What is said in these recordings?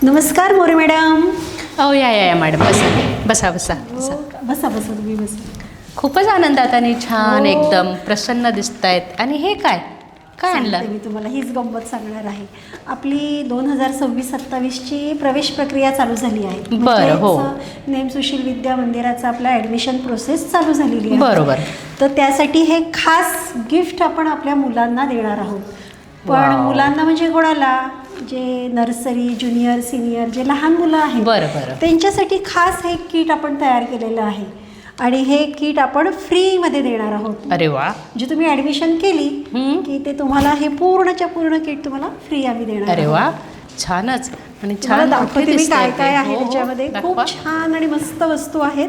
नमस्कार मोरे मॅडम. या मॅडम, बसा बसा बसा बसा बसा तुम्ही बसा. खूपच आनंदात आणि छान हो. एकदम प्रसन्न दिसतायत. आणि हे काय काय सांगते आणलं? मी तुम्हाला हीच गंमत सांगणार आहे. आपली 2026-27ची प्रवेश प्रक्रिया चालू झाली आहे. बरं, हो. नेम सुशील विद्या मंदिराचा आपला ॲडमिशन प्रोसेस चालू झालेली आहे. बरोबर. तर त्यासाठी हे खास गिफ्ट आपण आपल्या मुलांना देणार आहोत. पण वाव. मुलांना म्हणजे कोणाला, जे नर्सरी ज्युनियर सिनियर जे लहान मुलं आहेत बरं बरं. त्यांच्यासाठी खास हे किट आपण तयार केलेलं आहे. आणि हे किट आपण फ्रीमध्ये देणार आहोत. अरे वा. जे तुम्ही ॲडमिशन केली की ते तुम्हाला हे पूर्णच्या पूर्ण किट तुम्हाला फ्री आम्ही देणार अरे आहोत. वा, छानच. आणि तुम्हाला छान दाखवते मोठी मी दिसते काय ते. काय आहे हो, हो, त्याच्यामध्ये. खूप दाखवा. छान आणि मस्त वस्तू आहेत.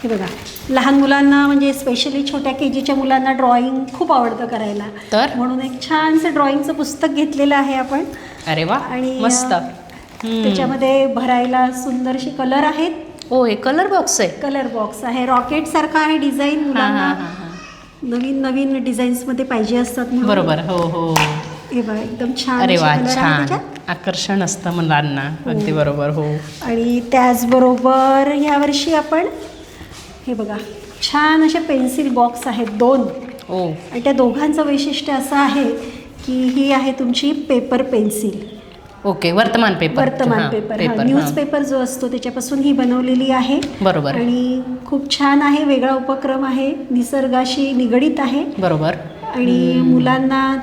हे बघा, लहान मुलांना म्हणजे स्पेशली छोट्या KGच्या मुलांना ड्रॉइंग खूप आवडतं करायला. तर म्हणून एक छानसं ड्रॉइंगचं पुस्तक घेतलेलं आहे आपण. अरे वा, आणि मस्त. त्याच्यामध्ये भरायला सुंदरशी कलर आहेत. हो, हे कलर बॉक्स आहे. कलर बॉक्स आहे. रॉकेट सारखा आहे डिझाईन. हा, मुलांना हा, हा. नवीन नवीन डिझाईन्समध्ये पाहिजे असतात म्हणून. बरोबर. हो हो. हे बघा, एकदम छान अरे असे वा, कलर आहे छान त्याच्यात. आकर्षण असतं मुलांना. अगदी बरोबर. हो. आणि त्याचबरोबर यावर्षी आपण हे बघा, छान असे पेन्सिल बॉक्स आहेत 2. ओ. आणि त्या दोघांचं वैशिष्ट्य असं आहे की ही आहे तुमची पेपर पेन्सिल. ओके, वर्तमान पेपर. वर्तमान पेपर, न्यूजपेपर जो असतो त्याच्यापासून ही बनवलेली आहे. बरोबर. आणि खूप छान आहे. वेगळा उपक्रम आहे, निसर्गाशी निगडीत आहे. बरोबर. आणि मुलांना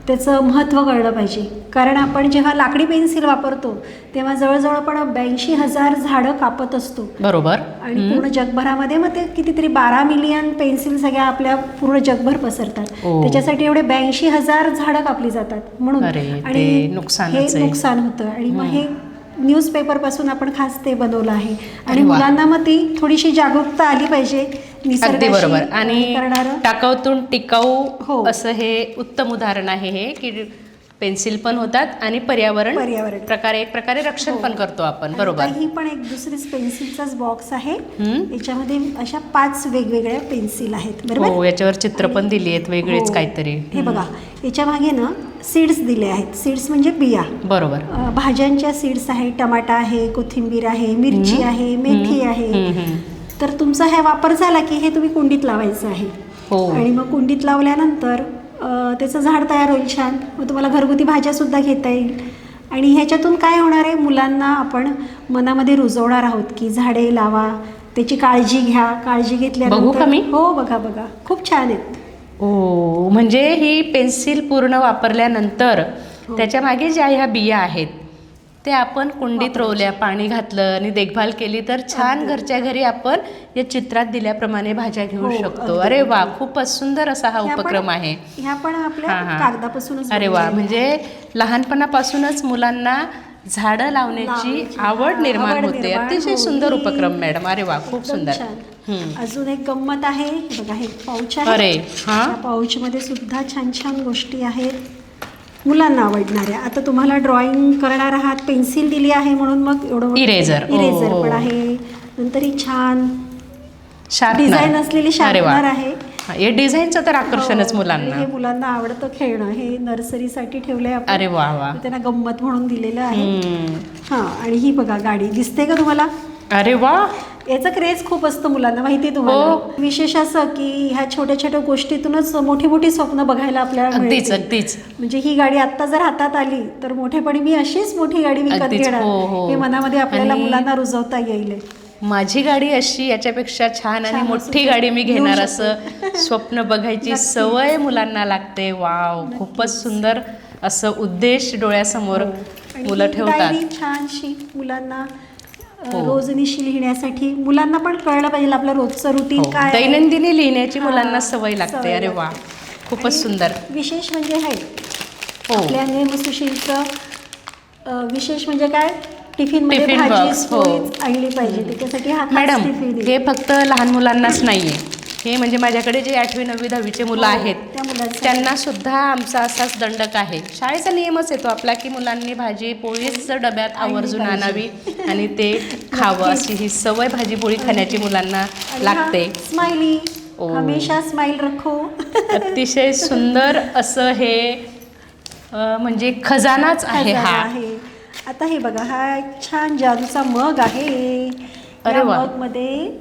त्याचं महत्त्व कळलं पाहिजे. कारण आपण जेव्हा लाकडी पेन्सिल वापरतो तेव्हा जवळजवळ आपण 82,000 झाडं कापत असतो. बरोबर. आणि पूर्ण जगभरामध्ये मग ते कितीतरी 12 मिलियन पेन्सिल सगळ्या आपल्या पूर्ण जगभर पसरतात. ओ. त्याच्यासाठी एवढे 82,000 झाडं कापली जातात म्हणून. अरे, आणि ते नुकसानच हे आहे. नुकसान होतं. आणि मग हे न्यूजपेपरपासून आपण खास ते बनवलं आहे. आणि अरे वा. मुलांना मग ती थोडीशी जागरूकता आली पाहिजे. अगदी बरोबर. आणि करणारं टाकाऊतून टिकाऊ हो. असं हे उत्तम उदाहरण आहे हे, की पेन्सिल पण होतात आणि पर्यावरण एक प्रकारे रक्षण पण करतो आपण. बरोबर. ही पण एक दुसरीच पेन्सिलचाच बॉक्स आहे. हम्म. याच्यामध्ये अशा 5 वेगवेगळ्या पेन्सिल आहेत. बरोबर. हो, याच्यावर चित्र पण दिली आहेत वेगळीच हो. काहीतरी. हे बघा, याच्या मागे ना सीड्स दिले आहेत. सीड्स म्हणजे बिया. बरोबर. भाज्यांच्या सीड्स आहे. टमाटा आहे, कोथिंबीर आहे, मिरची आहे, मेथी आहे. तर तुमचा हा वापर झाला की हे तुम्ही कुंडीत लावायचं आहे. हो. आणि मग कुंडीत लावल्यानंतर त्याचं झाड तयार होईल छान. मग तुम्हाला घरगुती भाज्यासुद्धा घेता येईल. आणि ह्याच्यातून काय होणार आहे, मुलांना आपण मनामध्ये रुजवणार आहोत की झाडे लावा, त्याची काळजी घ्या. काळजी घेतल्यानंतर बघू का मी? हो, बघा बघा, खूप छान आहेत. ओ, म्हणजे ही पेन्सिल पूर्ण वापरल्यानंतर त्याच्या मागे ज्या ह्या बिया आहेत ते आपण कुंडीत रोवल्या, पाणी घातलं आणि देखभाल केली तर छान घरच्या घरी आपण या चित्रात दिल्याप्रमाणे भाज्या घेऊ हो, शकतो. अगदी, अरे वा, अगदी. खूपच सुंदर असा हा ह्या पण- उपक्रम आहे. ह्या पण आपल्या हां, हां. कागदापासूनच अरे वा, बनवलेल्या म्हणजे लहानपणापासूनच मुलांना झाडं लावण्याची आवड निर्माण होते. अतिशय सुंदर उपक्रम मॅडम. अरे वा, खूप एकदम सुंदर. छान. अजून एक गंमत आहे. हे बघा, हे पाऊच आहे. अरे हा. या पाऊचमध्ये सुद्धा छान छान गोष्टी आहेत मुलांना आवडणाऱ्या. आता तुम्हाला ड्रॉइंग करणार आहात, पेन्सिल दिली आहे म्हणून मग एवढं इरेझर. इरेझर हो, पण हो. आहे. नंतर ही छान शार्पनर. डिझाईन असलेली शार्पनर आहे. हा, हे डिझाईनचं तर आकर्षणच हो, मुलांना. हे मुलांना आवडतं खेळणं. हे नर्सरीसाठी ठेवलंय आपण. अरे वा वा. त्यांना गंमत म्हणून दिलेलं आहे. हम्म. हां. आणि ही बघा गाडी दिसते का तुम्हाला? अरे वा. याचं क्रेज खूप असतं मुलांना, माहिती आहे तुम्हाला. हो. विशेष असं की ह्या छोट्या छोट्या गोष्टीतूनच मोठी मोठी स्वप्न बघायला आपल्याला अगदीच मिळतील. अगदीच. म्हणजे ही गाडी आत्ता जर हातात आली तर मोठेपणी मी अशीच मोठी गाडी विकत अगदीच. घेणार. हो, हो. हे मनामध्ये आपल्याला आणि मुलांना रुजवता येईल. माझी गाडी अशी याच्यापेक्षा छान आणि छान मोठी असू गाडी मी शकते. घेणार घेऊ असं स्वप्न बघायची नक्की. सवय मुलांना लागते. वाव, खूपच सुंदर असं उद्देश डोळ्यासमोर आणि मुलं ही ठेवतात. डायरी छानशी मुलांना हो. रोजनिशी लिहिण्यासाठी मुलांना पण कळलं पाहिजे आपलं रोजचं रुटीन हो, काय आहे. दैनंदिनी लिहिण्याची मुलांना हां, सवय लागते. सवय अरे वा, लागते. खूपच आणि सुंदर. विशेष म्हणजे आहे हो. आपल्या नेमसुशीलचं विशेष म्हणजे काय, टिफिनमध्ये टिफिन भाजी बॉक्स. हो. पोळी आणली पाहिजे. त्याच्यासाठी हा खास मॅडम, टिफिन आहे. हे फक्त लहान मुलांनाच नाहीये. हे म्हणजे माझ्याकडे जे 8वी 9वी 10वीचे मुलं हो, आहेत त्या मुलांसाठी. त्यांना सुद्धा आमचा असाच दंडक आहे. शाळेचा नियमच येतो आपला की मुलांनी भाजी पोळीच डब्यात आवर्जून पाहिजे. आणावी आणि ते खावं, अशी ही सवय भाजी पोळी खाण्याची मुलांना लागते. स्माइली, ओ. हमेशा स्माइल रखो. अतिशय सुंदर असं हे म्हणजे खजानाच आहे खजाना हा. आहे. आता हे बघा, हा एक छान जादूचा मग आहे. अरे या वा. मगमध्ये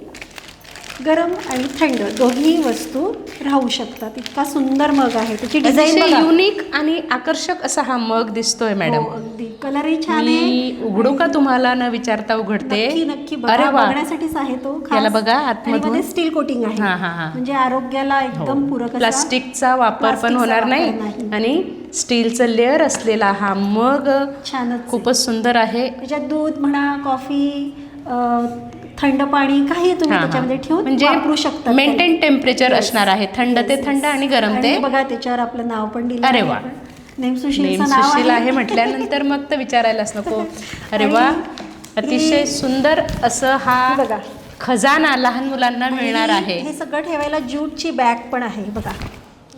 गरम आणि थंड दोन्ही वस्तू राहू शकतात. इतका सुंदर मग आहे. त्याची डिझाईन अतिशय बघा. युनिक आणि आकर्षक असा हा मग दिसतोय मॅडम. हो, अगदी कलरही छान आहे. मी उघडू का तुम्हाला न विचारता उघडते? नक्की नक्की अरे बघा, वा. बघण्यासाठीच आहे तो खास. याला बघा आणि आतमधून. मध्ये स्टील कोटिंग आहे. हा, हा, हा. म्हणजे आरोग्याला एकदम पूरक असा प्लास्टिकचा वापर पण प्लास्टिकचा होणार वापर नाही नाही. आणि स्टीलचं लेअर असलेला हा मग छानच आहे. खूपच सुंदर आहे. त्याच्यात दूध म्हणा, कॉफी, थंड पाणी काही तुम्ही हा, हा. त्याच्यामध्ये ठेवून म्हणजे वापरू शकता. मेंटेन टेम्परेचर असणार आहे. थंड ते थंड आणि गरम ते. बघा त्याच्यावर आपलं नाव पण दिलं अरे आहे. वा. नेमसुशीलचं नाव नेमसुशील आहे म्हटल्यानंतर मग तर विचारायलाच नको. अरे आणि वा, अतिशय सुंदर असं हे हा बघा. खजाना लहान मुलांना मिळणार आणि आहे. हे सगळं ठेवायला ज्यूटची बॅग पण आहे बघा.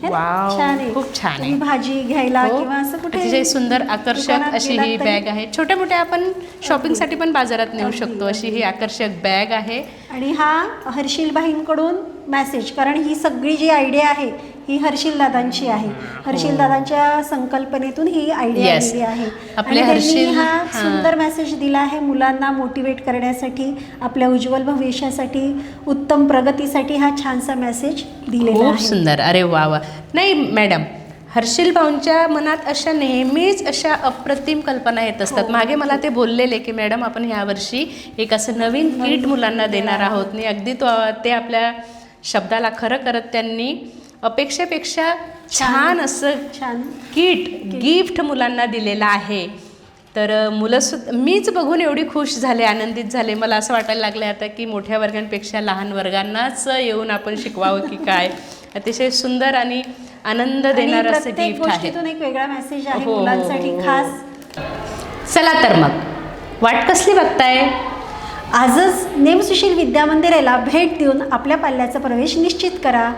है ना? वाव, छान आहे. खूप छान आहे. तुम्ही भाजी घ्यायला हो, किंवा असं कुठे अतिशय सुंदर आकर्षक दुकानात अशी गेलात ही तरी- बॅग आहे. छोट्या मोठ्या आपण शॉपिंगसाठी पण बाजारात नेऊ अगदी, शकतो अशी ही आकर्षक बॅग आहे. आणि हा हर्षिलबाईंकडून मेसेज, कारण ही सगळी जी आयडिया आहे ही हर्षिल दादांची आहे. हर्षिल दादांच्या संकल्पनेतून ही आयडिया Yes. आलेली आहे. आपले आणि त्यांनी हर्षिल- हा हां. सुंदर मेसेज दिला आहे मुलांना मोटिवेट करण्यासाठी, आपल्या उज्ज्वल भविष्यासाठी, उत्तम प्रगतीसाठी हा छानसा मेसेज दिलेला खूप आहे. सुंदर. अरे वा वा. नाही मॅडम, हर्षिल भाऊंच्या मनात अशा नेहमीच अशा अप्रतिम कल्पना येत असतात. हो. मागे मला ते बोललेले की मॅडम आपण यावर्षी एक असं नवीन किट मुलांना देणार आहोत. आणि अगदी ते आपल्या शब्दाला खरं करत त्यांनी अपेक्षेपेक्षा छान असं छान किट गिफ्ट मुलांना दिलेलं आहे. तर मुलंसुद्धा मीच बघून एवढी खुश झाले, आनंदित झाले. मला असं वाटायला लागलं आता की मोठ्या वर्गांपेक्षा लहान वर्गांनाच येऊन आपण शिकवावं की काय. अतिशय सुंदर आणि आनंद देणारं असं प्रत्येक गिफ्ट आहे. गोष्टीतून एक वेगळा मेसेज आहे हो, हो, मुलांसाठी हो, हो. खास. चला तर मग वाट कसली बघताय? आजच नेमसुशील विद्यामंदिराला भेट देऊन आपल्या पाल्याचा प्रवेश निश्चित करा.